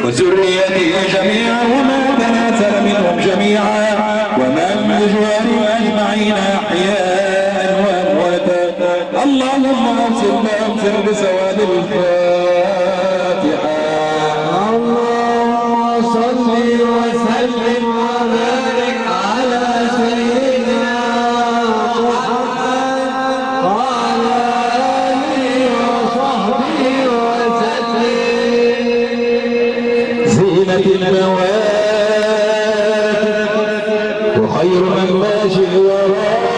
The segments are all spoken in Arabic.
وذريته جميعا وما تناسل منهم جميعا ومن بجوار أجمعين أحياء وأمواتا. اللهم اغفر بسواد الفاتحة. اللهم صل وسلم وبارك على سيدنا محمد وعلى آله وصحبه وسلم. زينة النوات وخير من ماشي وراك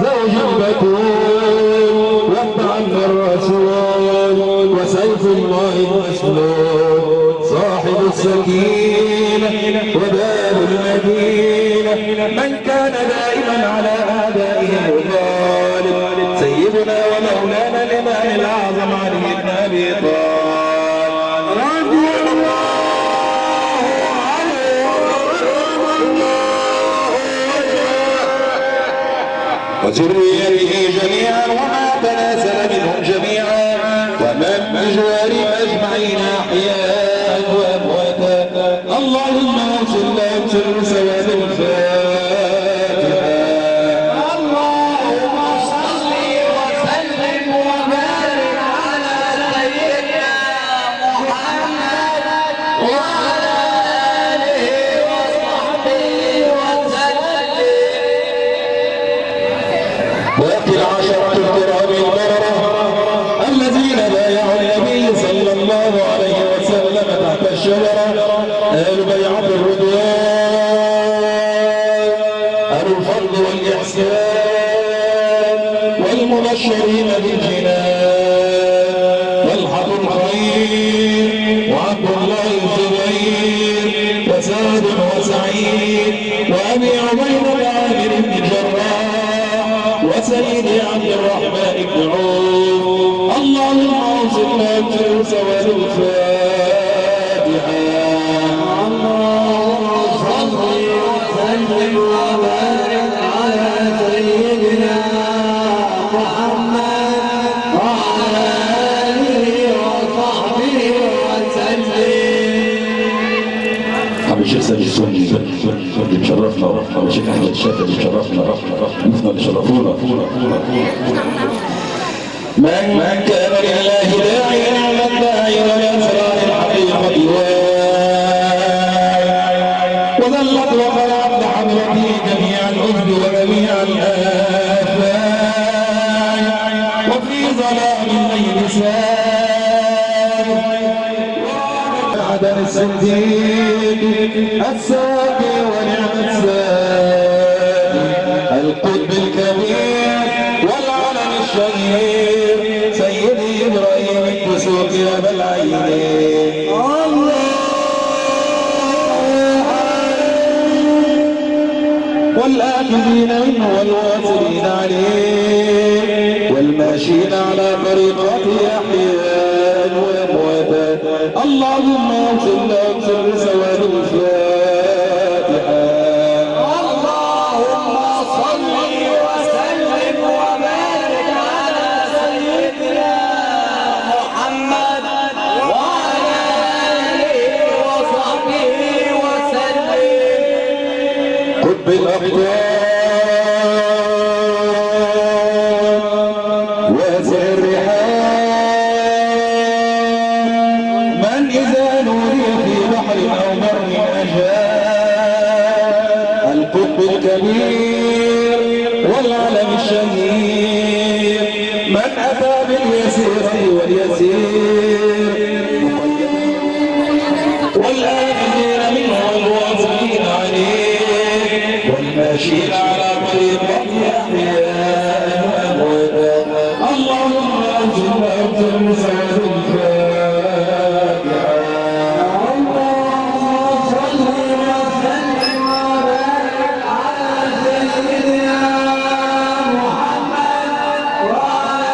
زوج بتول وابن الرسول وسيف الله المسلول صاحب السكينة ودار المدينة من كان دائما على أعدائه الغالب سيدنا ومولانا الإمام الأعظم علي بن أبي طالب رضي الله عنه وذريته جميعا وما تناسل منهم جميعا ومن بجوار أجمعين أحياء وأمواتا. اللهم اغفر بسواد الفاتحة. اللهم صل وسلم وبارك على سيدنا محمد وعلى آله وصحبه وسلم. ويأتي العشرة الكرام البررة الذين بايعوا النبي صلى الله عليه وسلم تحت الشجرة أهل بيعة الرضوان أهل الفضل والإحسان والمبشرين بالجنان والحق الخير وعبد الله الزبير وسعد وسعيد وأبي عبيدة عامر بن الجراح وسيدي عبد الرحمن بن عوف. اللهم اوصلنا بسواد الفاتحة. اللهم صل وسلم وبارك على سيدنا محمد وعلى آله وصحبه وسلم. حبيب الشيخ سيد السني اللي مشرفنا والشيخ احمد الشافعي اللي مشرفنا ضيوفنا اللي شرفونا. من كان لله داعيا على الداعي ولأسرار الحقيقة وذلت وخلعت لحضرته جميع العهد وجميع الآفات وفي ظلام الليل سار عدن الصديق الساقي ونعم الساقي القطب الكبير والعلم الشهير سيدي إبراهيم الدسوقي أبا العينين. والآخذين منه والواصلين عليه والماشيين على طريقته أحياء وأمواتا. اللهم اغفر بسواد الفاتحة. اللهم صل وسلم وبارك على سيدنا محمد وعلى آله وصحبه وسلم. قطب الأقطار واسع الرحال من إذا نودي في بحر أو بر أجاب القطب الكبير والعلم الشهير من أتى باليسير واليسير والآخذين منه والواصلين عليه والماشيين على طريقته أحياء وأمواتا. اللهم اغفر بسواد الفاتحة. اللهم صل وسلم وبارك على سيدنا محمد وعلى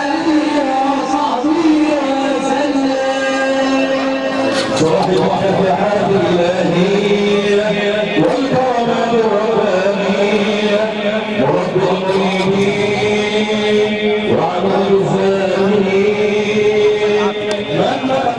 آله وصحبه وسلم. صاحب الفتحات الإلهية والكرامات الربانية ورب الطيبين وعلى الزاهدين من نطق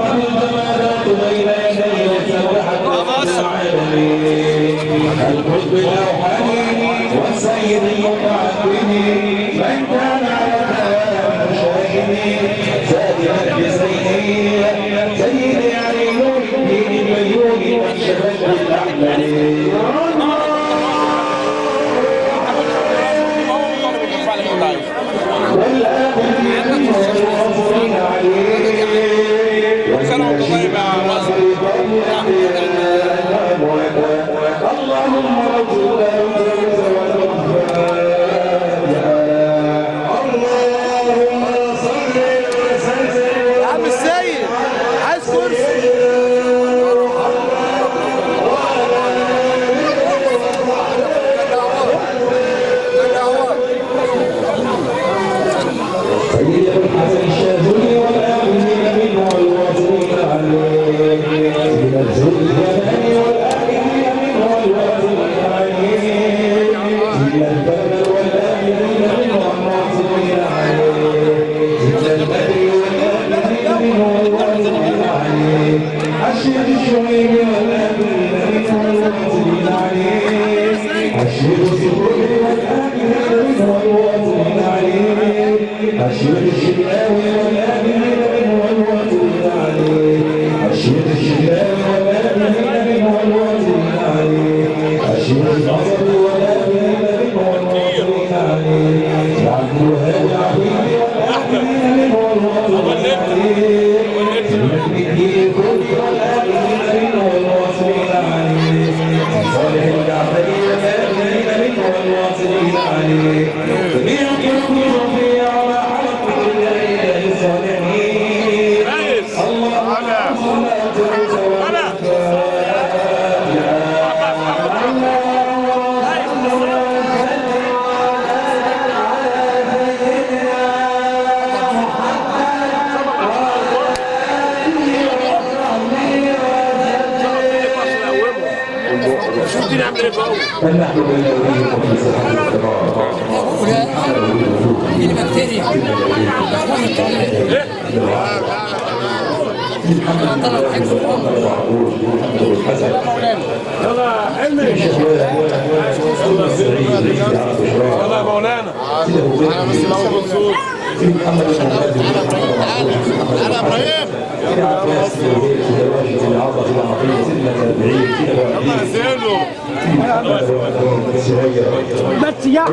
بس يا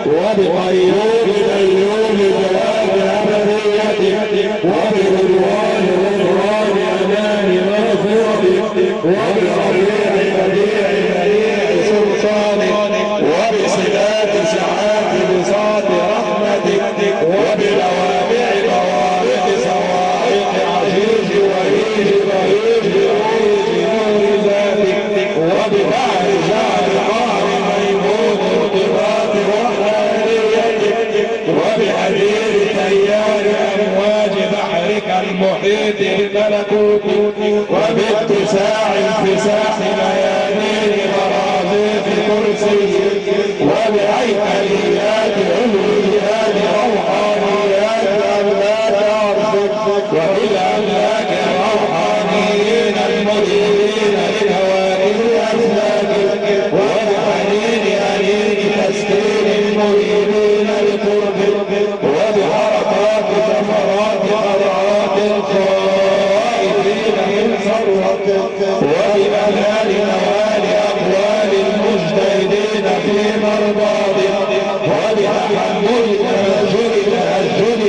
وبقيوم ديوم جلال أبديته وبرضوان غفران أمان مغفرته وبربيع بديع بديع سلطانه وبصفات سعات بساط رحمتك وبلوامع بوابق صواعق عزيز وليج ضريج عيج نور ذاتك وببحر شعر قهر ميمون انقباض وحدانيتك وبحديد تيار امواج بحرك المحيط بملكوتك وباتساع انفساح ميادين برازيق كرسيك وبهيكليات علويات روحانيات املاك عرشك وبالاملاك الروحانيين المديرين لكواكب افلاكك وبحنين انين تسكين المريدين لقربك وبحركات سفرات قرارات الخائفين من ثروتك وبمنال نوال اقوال المجتهدين في مرضاتك وبتحمل تهجر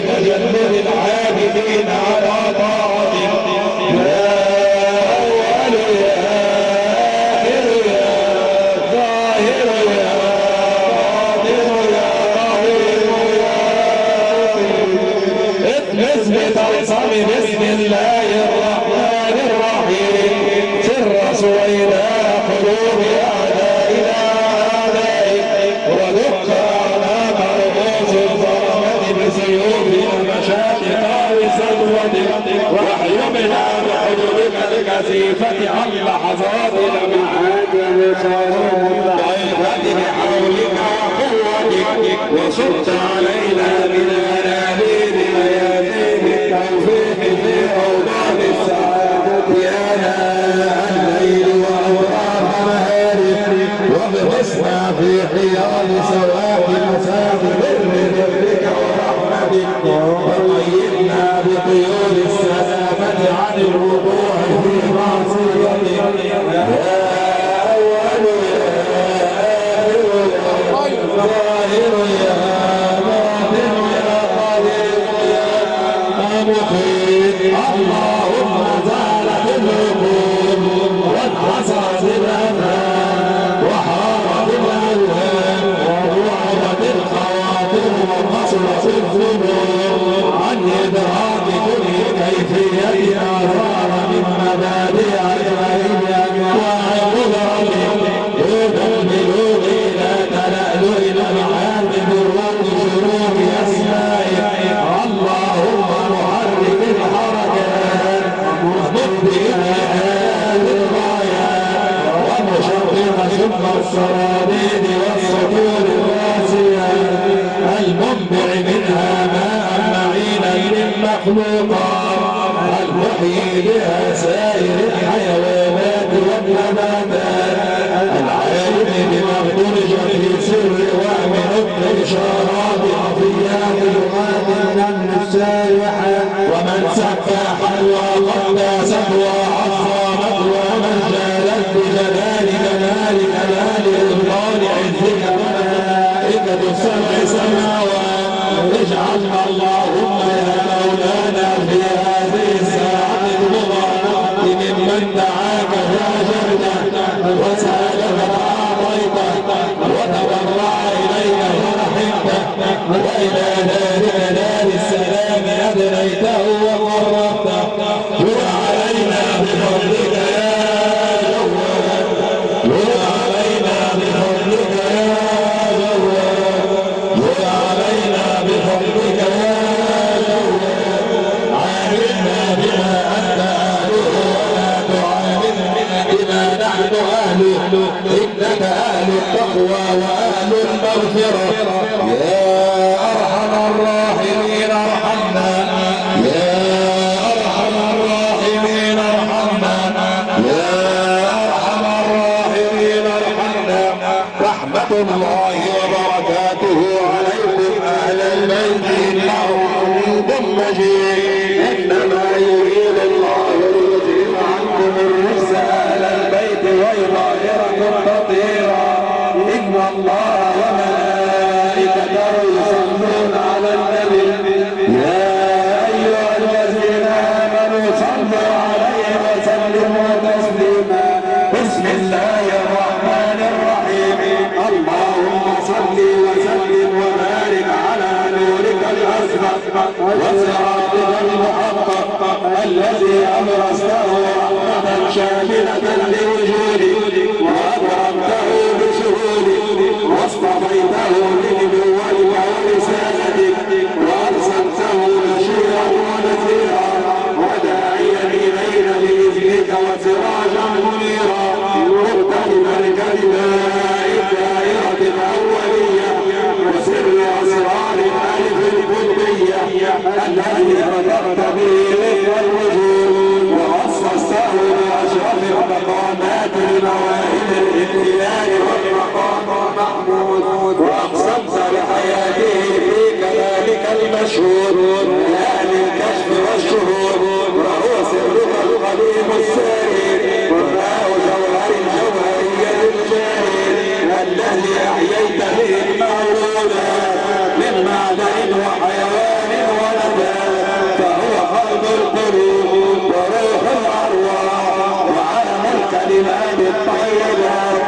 تجلد العابدين على طاعتك يا اول يا اخر يا ظاهر يا باطن يا قدير يا باسم تنصب بسم الله الرحمن الرحيم سر سويداء قلوب اعدائنا اعدائك ودق اعناق رؤوس الظلمه بسيوف المشايخ وسطوتك واحيمنا بحجرك الكثيفه عن لحظات لمعات ضيفه بحولك وقوتك وصرت علينا من انابيب ميادين التوفيق في اوضاع السعاده يا ناء الليل واوراق مهارك وابغسنا في حيال سواك مساجد برك ورحمتك وطيبنا بطيور السلامه عن الوقوع في معصيتك يا اول يا اخر يا ظاهر يا باطن يا قدير يا مخيف اللهم زالت العقول وانحصرت الامال وحارت الالهام ووعدت الخواطر وقصرت الذنوب عن ادراك كل كيفيه اثار من مبادئ الايام وعن قدرتك دون البلوغ الى تلألؤ الالحان بروق شروق اسمائك اللهم محرك الحركات مبدئ الآل الغايات ومشرق شق السراديد والصدور الراسيات المنبع منها ماء معينا للمخلوقات المحيي بها سائر الحيوانات والنباتات العالم بما اخرج في سر ومن الاشارات وخفيات لغات السائحه ومن سفاحا وقداسا وعظمت ومن جالت بجلال جلال كمال ابطال عزك ملائكه السبع سماوات اجعلنا اللهم يا مولانا في هذه الساعه المباركه ممن دعاك فاجبته وسالك فاعطيته وتضرع اليك فرحمته والى دار السلام ادنيته وقربته جر علينا بفضلك يا جواد جر علينا بفضلك يا جواد جر علينا بفضلك يا جواد عاملنا بما انت اهله ولا تعاملنا بما نحن اهله انك اهل التقوى واهل المغفره يا ارحم الراحمين ارحمنا يا ارحم الراحمين ارحمنا يا ارحم الراحمين ارحمنا رحمه الله وبركاته عليكم اهل البيت انه حميد مجيد انما يريد الله ليذهب عنكم الرجس اهل البيت ويطهركم تطهيرا ان الله وملائكته وصراطك المحقق الذي أبرزته رحمة شاملة لوجودي وأكرمته بشهودي واصطفيته لنبوتك ورسالتك وأرسلته بشيرا ونذيرا وداعيا إلينا بإذنك وسراجا منيرا مختلفا كلماء الدائرة الأولية وسر أسرار الألف القطبية الذي خلقت به ذكر الوجود وخصصته بأشرف المقامات المواهب الامتلاء والمقام المحمود وأقسمت لحياته في كذلك المشهور لأهل الكشف والشهود وهو سرك القديم الساري وماء جوهر الجوهرية الجاهل الذي أحييت به المولودا من معدن وحيوان ونبات فهو قلب القلوب وروح الأرواح وعلم الكلمات الطيبات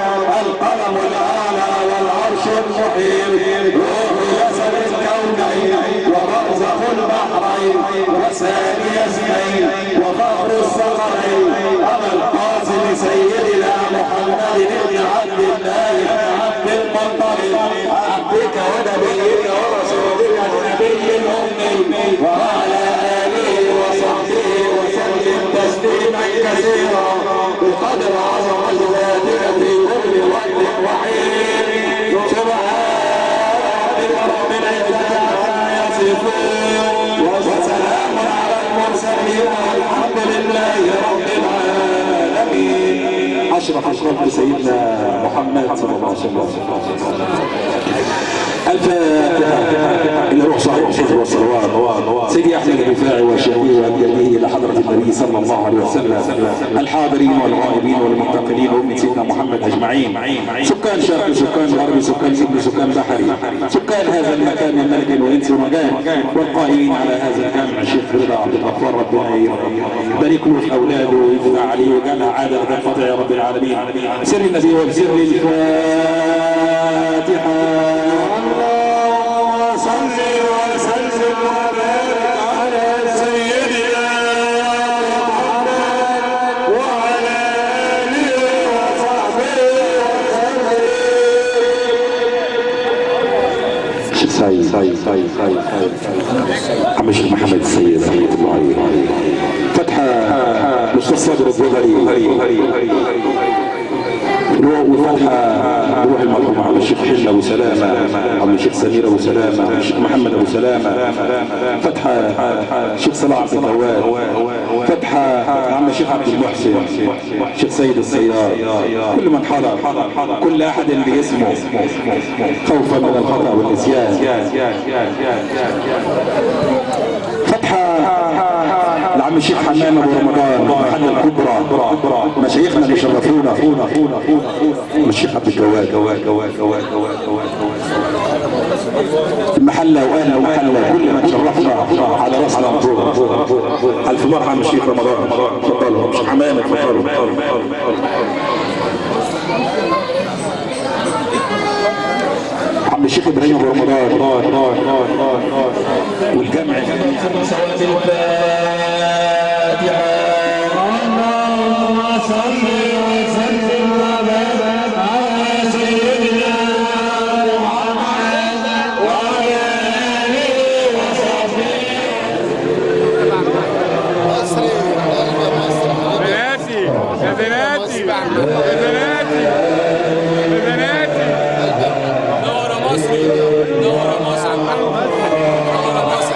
القلم الأعلى والعرش المحيط روح جسد الكونين ورزق البحرين وسامي اثنين وفخر الصقرين أبا القاسم سيدنا محمد بن عبد الله بن عبد المطلب عبدك ونبيك ورسولك النبي الأمي وعلى آله وصحبه وسلم تسليما كثيرا بقدر عظمة ذاتك في كل وقت وحين سبحان رب العزة عما يصفون وسلام على المرسلين والحمد لله رب العالمين. أشرف الخلق سيدنا محمد صلى الله عليه وسلم. الفاتحة إلى روح صاحب الشكر والصلوات سيدي أحمد الرفاعي وشهيه وأبيانه إلى حضرة النبي صلى الله عليه وسلم الحاضرين والغائبين والمنتقلين ومن سيدنا محمد أجمعين سكان شرق سكان غرب سكان ابن سكان بحري سكان هذا المكان من ملك وإنس ومكان والقائمين على هذا الجامع الشيخ رضا عبد الغفار ربنا يبارك له في أولاده ويفتح عليه وجعلها عادة تنقطع يا رب العالمين. سر النبي وسر الفاتحة. صل وسلم وبارك على سيدنا محمد وعلى آله وصحبه وسلم. شيخ سعيد عم الشيخ محمد السيد رحمة الله عليه فتحة مصطفى صادر الجوهري وفتحة روح المرحوم عم الشيخ حل ابو سلامه عم الشيخ سمير ابو سلامه عم الشيخ محمد ابو سلامه فتحة الشيخ صلاح عبد الجواد فتحة عم الشيخ عبد المحسن الشيخ سيد الصياد كل من حضر كل احد باسمه خوفا من الخطا والنسيان. فتحة لعم الشيخ حمام ابو رمضان محل الكبرى مشايخنا اللي شرفونا الشيخ عبد الجواد المحله وانا ومحله كل من شرفنا على راسنا الف مرحبا الشيخ رمضان تفضلوا الشيخ حمام تفضلوا عم الشيخ ابراهيم ابو رمضان والجمع صلاه الفاتحه. اللهم صل وسلم وبارك على سيدنا محمد وعلى اله وصحبه. بناتي نور مصر نور مصر محمد نور مصر.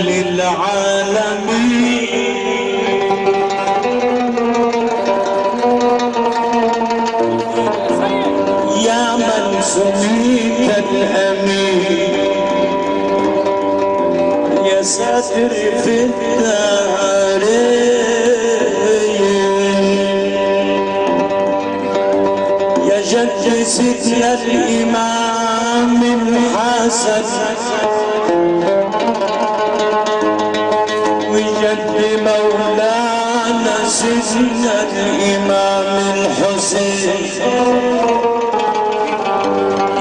للعالمين يا من سميت الأمين يا ساتر في الدارين يا جد سيدنا الإمام الحسن وجد مولانا سيدنا الإمام الحسين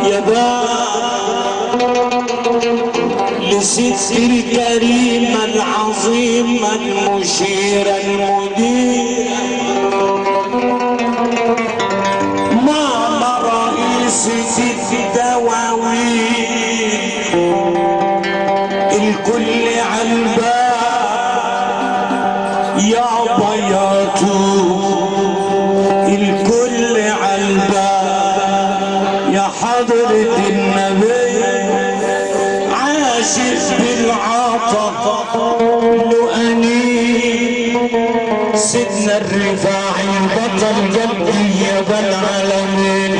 يا لست الكريم العظيم المشير المدير ماما رئيسة الدواوين الكل عالباب يا بياتو الكل عالباب يا حضرة النبي عاشق بالعطف لؤني سيدنا الرفاعي بطل قلبي يا العالمين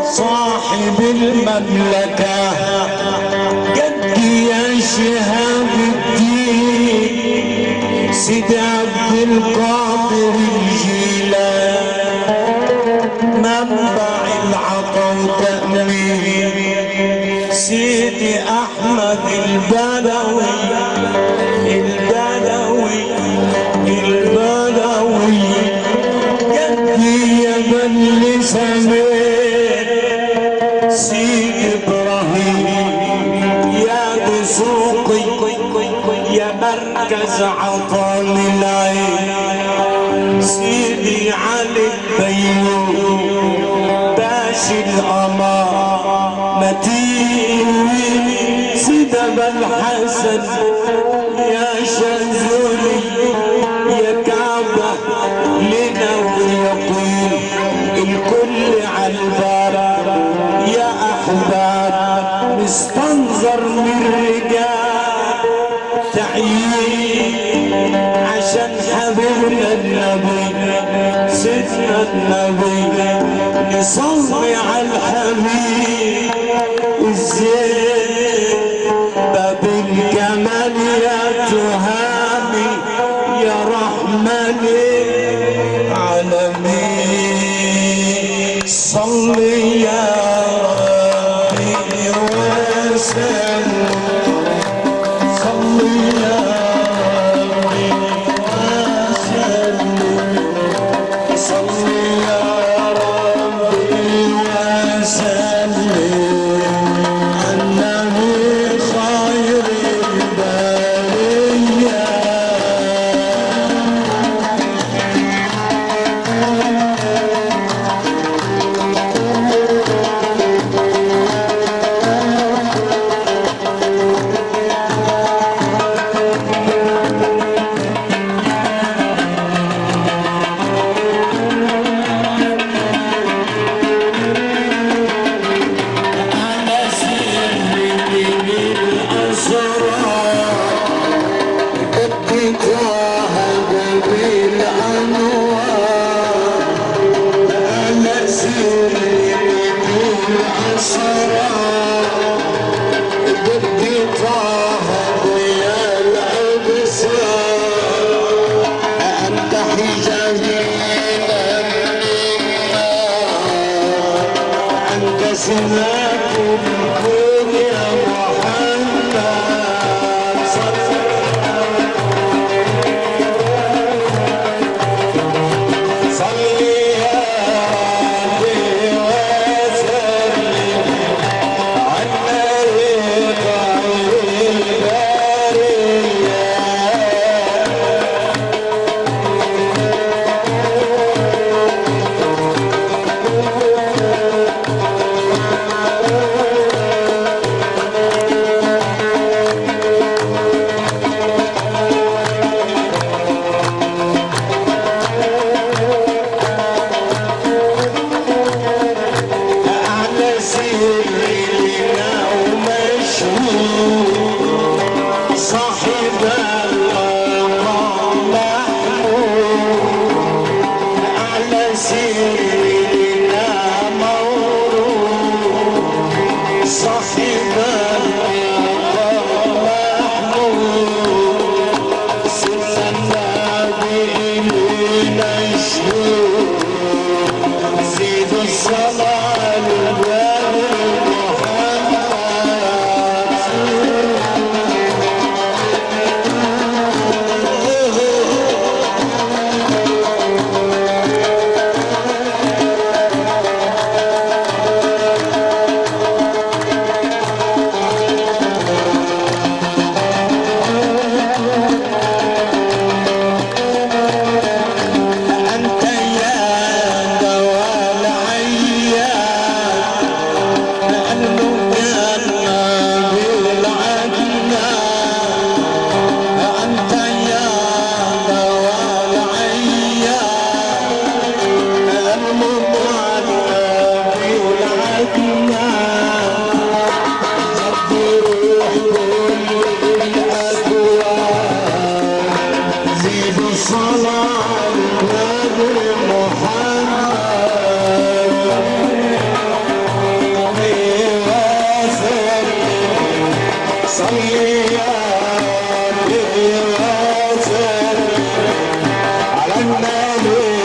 صاحب المملكة قدي يا شهاب الدين سيد عبد القادر الجيلاني منبع العطا وتأمين سيدي احمد البدوي البدوي البدوي قدي يا بن سمير سيدي ابراهيم يا بسوقي يا مركز عطام العين سيدي علي البيوم باشي القمر متين سيدي الحسن يا شذولي يا كعبة لنا ويقين الكل عالباب يا احباب مستنظر من رجال تعيين عشان حبيبنا النبي سيدنا النبي نصلي على الحبيب الزين باب الجمال يا تهامي يا رحمني على مين صلي يا ربي وسلم صلي يا ربي وسلم صلي يا ربي وسلم يا ربي وسلم على النبي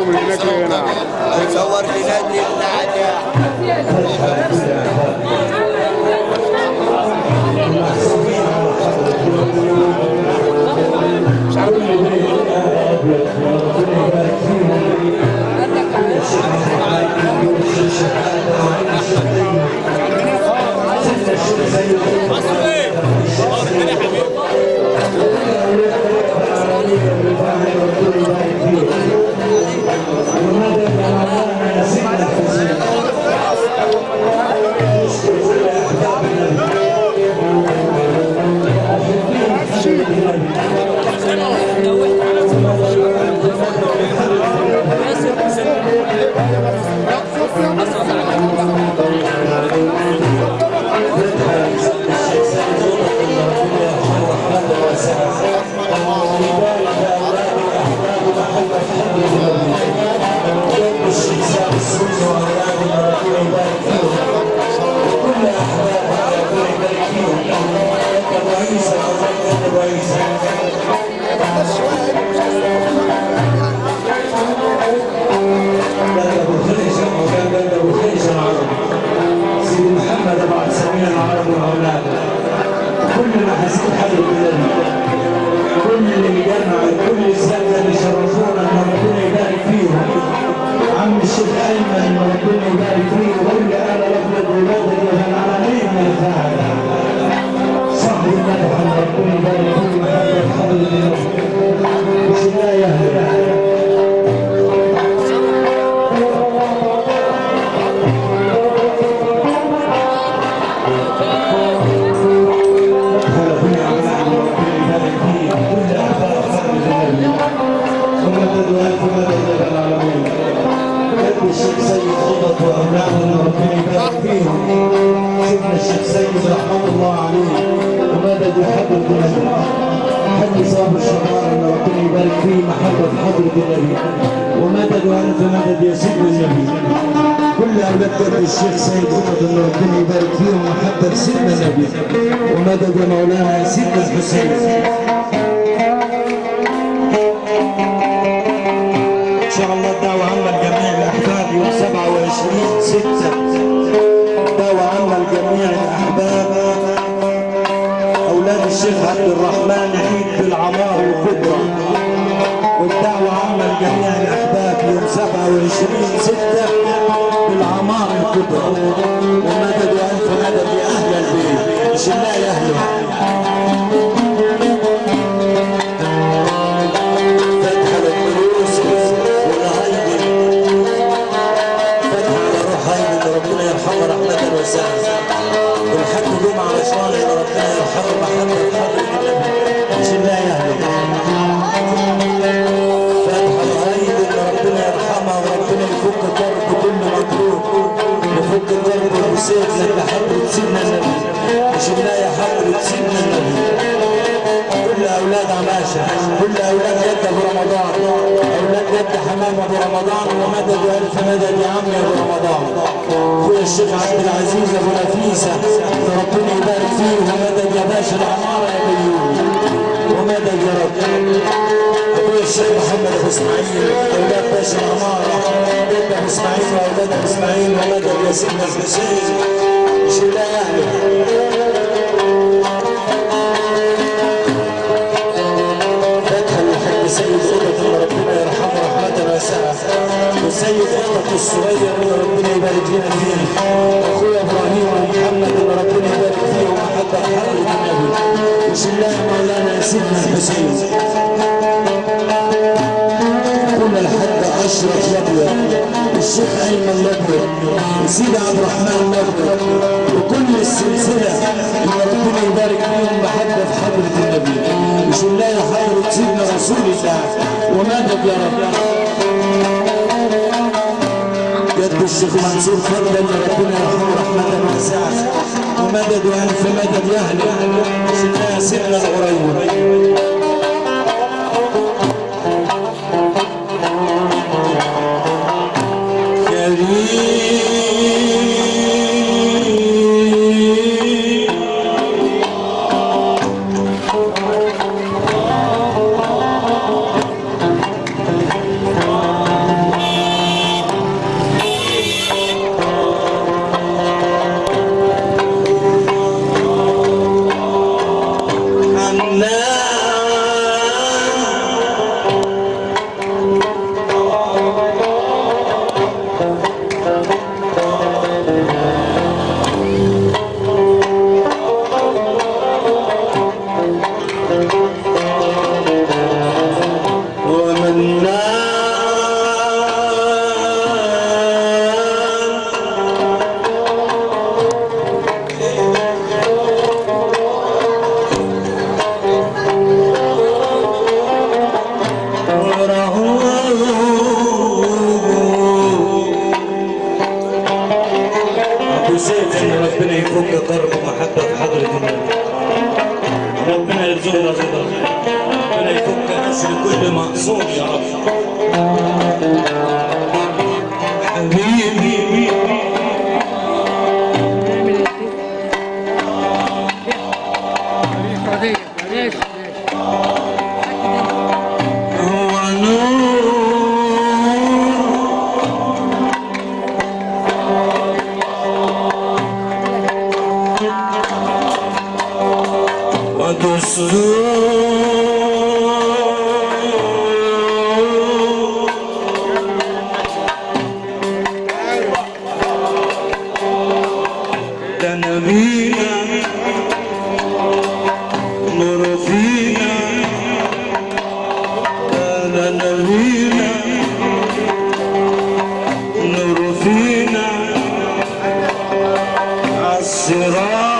من هناك لهنا صور بلادي بتاعتي الشيخ سيد قطب انه ربنا يبارك فيهم ومحبة سيدنا النبي ومدد مولانا سيدنا الحسين. ان شاء الله دعوة عامة لجميع الاحباب يوم 27/6 دعوة عامة جميع الأحباب أولاد الشيخ عبد الرحمن عيد بالعمار الكبرى، والدعوة عامة لجميع الأحباب يوم 27/6 بالعمار الكبرى، ومدد وألف مدد لأهل البيت، مش الله يا أهله. فتحة للدروس والهيبة، فتحة على روح هيبة ربنا يرحمه رحمة واسعة، والحاج جمعة رشواني ربنا يرحمه محمد حضرة النبي، مش الله يا أهله. ربنا يرحمها وربنا يفك كرب كل مكروه، يفك كرب وسيف لك حضرة سيدنا النبي، مش الله يا حضرة سيدنا النبي. كل اولاد عماشه، كل اولاد جد ابو رمضان، اولاد جد حمام ابو رمضان، ومدد والف مدد يا عمي ابو رمضان. اخويا الشيخ عبد العزيز ابو نفيسه ربنا يبارك فيه، ومدد يا باشا العماره يا بيوم، ومدد يا رب. اخويا الشيخ محمد ابو اسماعيل اولاد باشا العماره، جد ابو اسماعيل واولاد ابو اسماعيل، ومدد يا سيدنا الحسين، مش الله يا اهله. سيد قطط ربنا يرحمه رحمة واسعة، وسيد قطط الصغير ربنا يبارك لنا فيه، واخويا ابراهيم ومحمد ربنا يبارك فيه ومحبة حضرة النبي، مش الله مولانا يا سيدنا الحسين. كنا الحاج اشرف الابيض، الشيخ ايمن الابيض، وسيدي عبد الرحمن الابيض، وكل السلسله اللي ربنا يبارك فيهم محبه حضره النبي، مش الله يا حضره سيدنا رسول الله، ومدد يا رب. جد الشيخ منصور فضلا ربنا يرحمه رحمه واسعه، ومدد والف مدد يا اهل مش الله يا سيدنا القريب. ربنا يفك كرب ومحبة حضرة النبي، ربنا يرزقنا رضا، ربنا يفك أسر كل مقصود يا رب. حبيبي هو نور ده نبينا نور فينا، ده نبينا نور فينا عالصراط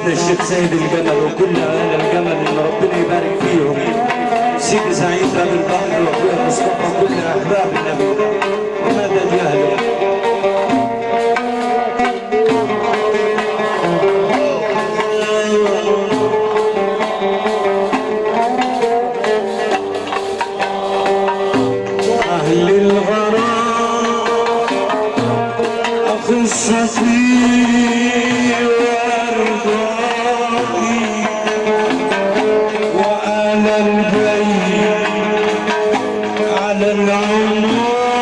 الشيخ سيد الجمل وكل اهل الجمل اللي ربنا يبارك فيهم، سيدي سعيد باب البحر واخويا مصطفى كل احباب النبي، ومدد يا اهله. اهل الغرام اخي السفير على البيت على العمر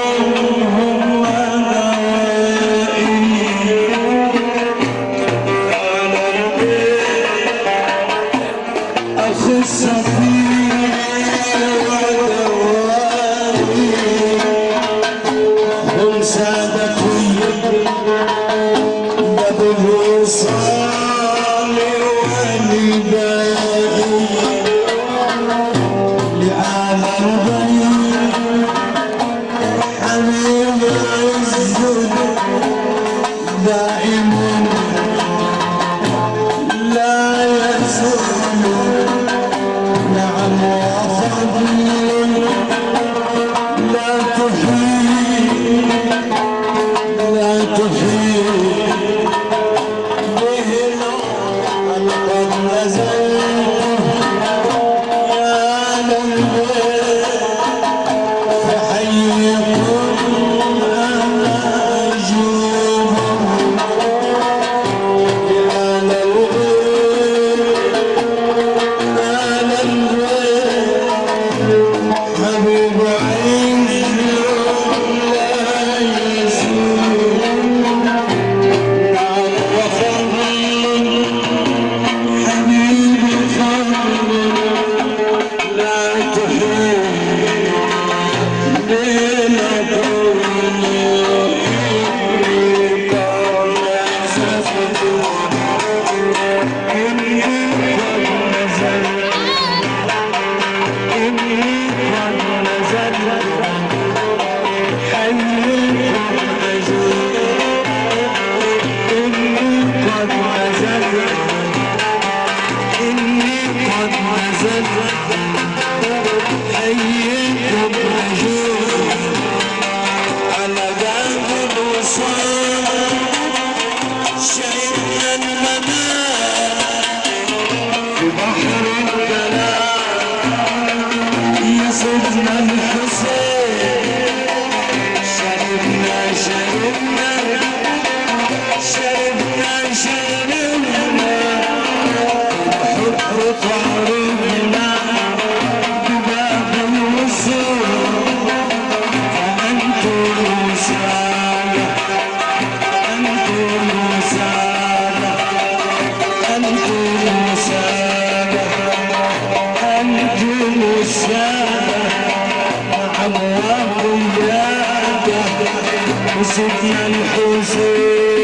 سيدنا الحسين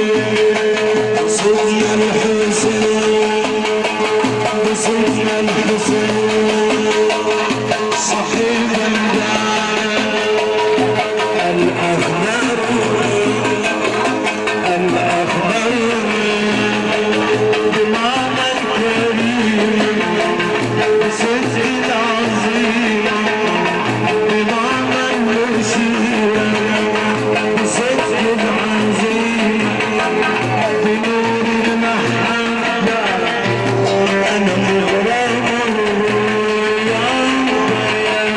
سيدنا الحسين سيدنا الحسين صحيح الأخضر الأخضر بمعنى الكريم سيد العظيم بمعنى المشير سيد العظيم بنور المحبة أنا مغرم يا بيان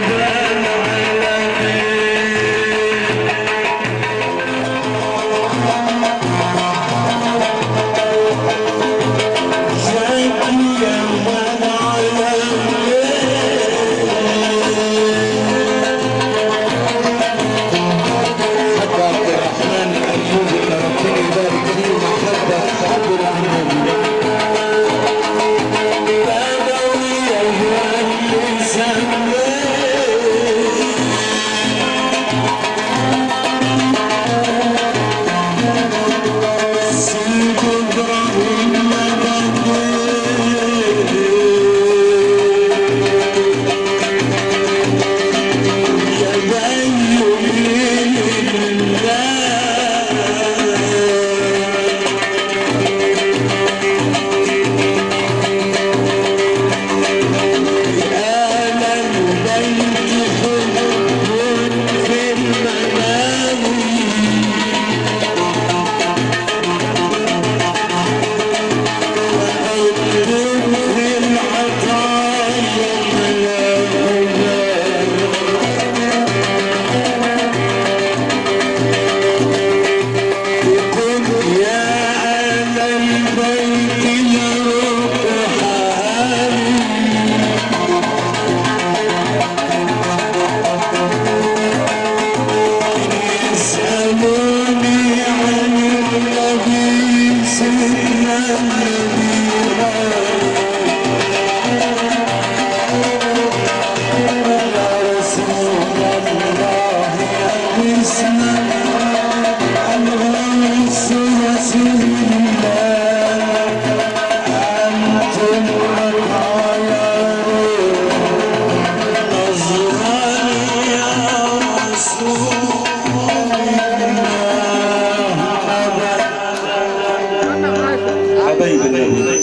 حبايب النبي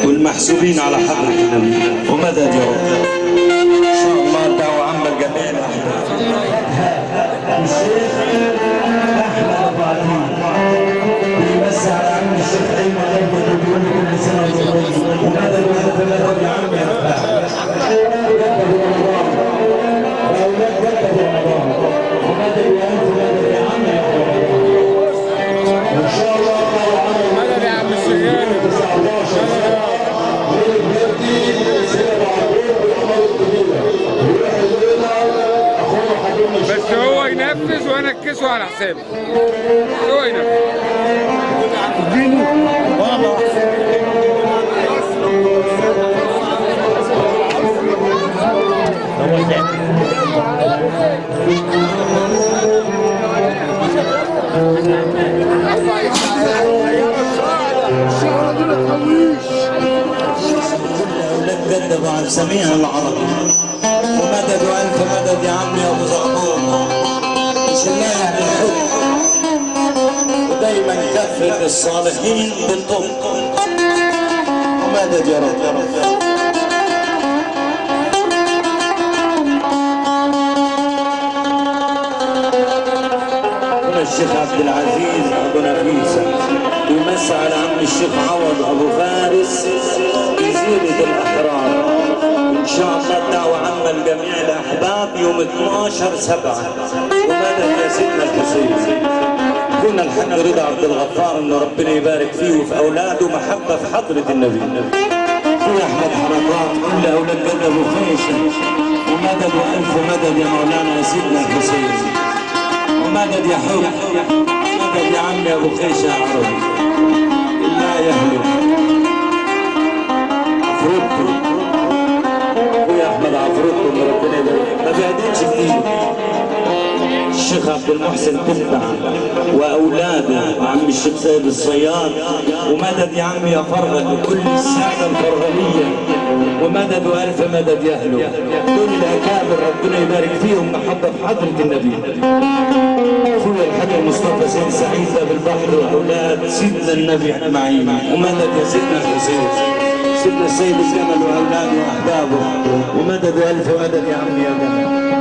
والمحسوبين على حضرة النبي ومدد يا رب. إن شاء الله دعوة عامة الجميع. هو ينفذ وانا اكسه على حسابي. هو ينفذ. اولاد قدموا عن سميع العربي ومدد والف مدد يا عمي يا ابو زغبور. مش الله يعني الحب ودايما كفر الصالحين بالطب ومدد يا رب يا رب. الشيخ عبد العزيز ابو نفيسه يمسي على عم الشيخ عوض ابو فارس جزيره الاحرار. ان شاء الله الدعوه عامه لجميع الاحباب يوم 12/7 ومدد يا سيدنا الحسين. كنا الحاج رضا عبد الغفار انه ربنا يبارك فيه وفي اولاده محبه في حضره النبي. في احمد حركات كل اولاد جد ابو خيشه ومدد والف مدد يا مولانا يا سيدنا الحسين. ومدد يا حب مدد يا عمي يا ابو خيشه يا عربي. الله يهلك عفروتو اخويا احمد عفروتو اللي ربنا يبارك ما بيهديكش كتير. الشيخ عبد المحسن تبع واولاده عم الشيخ سيد الصياد. ومدد يا عمي يا فرغل وكل الساده الفرغليه. ومدد والف مدد يا اهله دول الاكابر ربنا يبارك فيهم محبه في حضره النبي. اخويا الحاج مصطفى سيد سعيد ده بالبحر واولاد سيدنا النبي اجمعين. ومدد يا سيدنا الحسين سيدنا السيد الجمل واولاده واحبابه. ومدد والف مدد يا عمي يا جمال.